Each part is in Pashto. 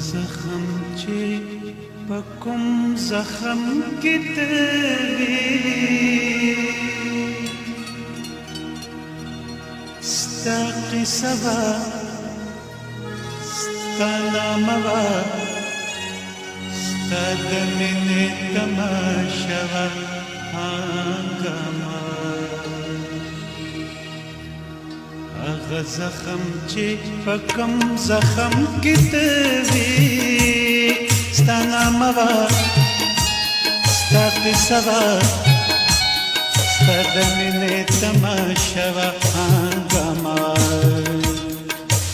زخم چې په کوم زخم کې تلوي ستا قصه به ستا نامه به ستا د مینې تماشه به هنګامه هغه زخم چې په کوم زخم کې تلوي ستا نامه به ستا قصه به ستا د مینې تماشه به هنګامه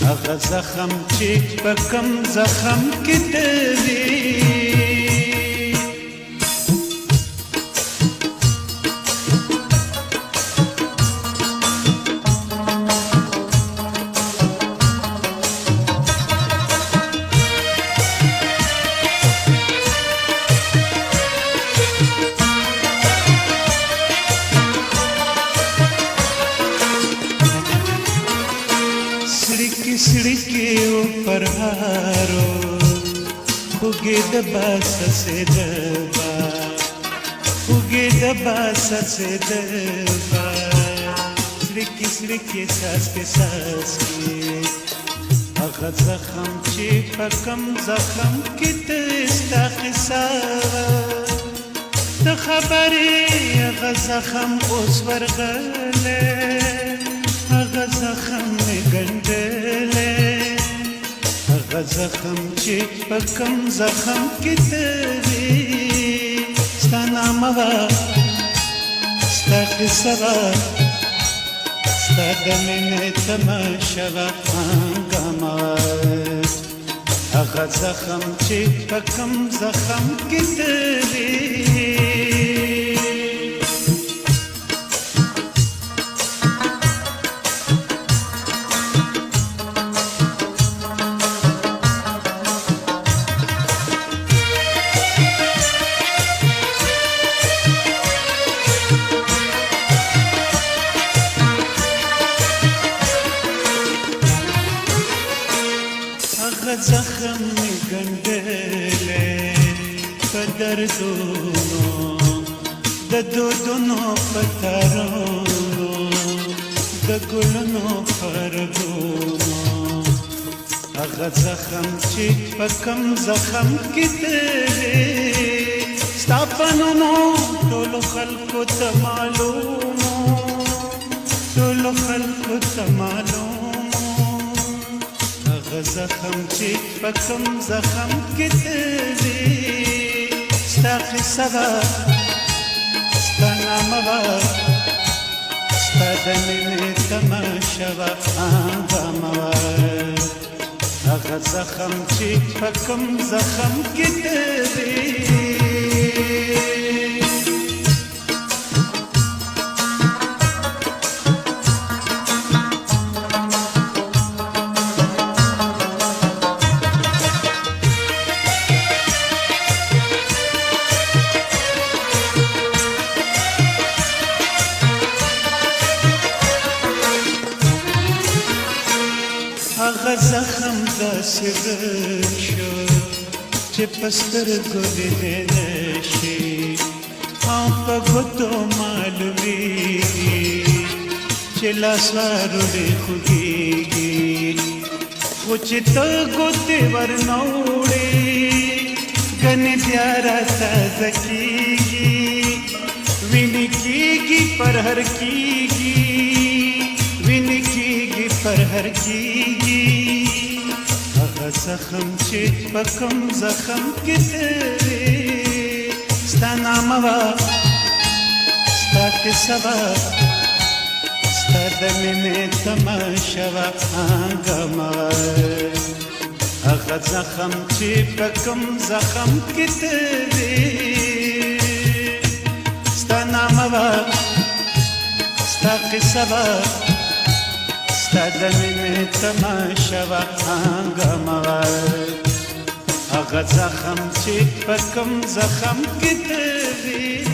هغه زخم چې په کوم زخم کې تلوي سڑکی اوپر هارو خوږې د باسه سے دبا خوږې د باسه سے دبا سڑکی سڑکی ساس کې ساس کې هغه زخم چې په کوم زخم کې ته ستا قصه د خبرې هغه زخم اوس ورغلی هغه زخم مې ګنډلی هغه زخم چې په کوم زخم کې تلوي ستا نامه به ستا قصه به ستا د مینې تماشه به هنګامه هغه زخم چې په کوم زخم کې تلوي زخم می ګنډلې په دردونو د دودونو په تارونو د ګلونو پرګونو هغه زخم چې په کوم زخم کې تلوي ستا په نومو ټولو خلکو ته معلومو ټولو خلکو ته معلوم زخم چې په کوم زخم کې تلوي ستا قصه به ستا نامه به ستا د مینې تماشه به هنګامه هغه زخم چې په کوم زخم کې تلوي هغه زخم داسې غر شو چې په سترګو لیدلی نشي او په ګوتو معلومیږي چې لاس واروړې خوږېږي خو چې ته ګوتې ورنه وړې ګنې بیا راتازه کېږي وینې کېږي پر هر کېږي وینې کېږي پر هر کېږي هغه زخم چې په کوم زخم کې تلوي ستا نامه به ستا قصه به ستا د مینې تماشه به هنګامه هغه زخم چې په کوم زخم کې تلوي ستا نامه به ستا قصه به ستا د مینې تماشه به هنګامه هغه زخم چې په کوم زخم کې تلوي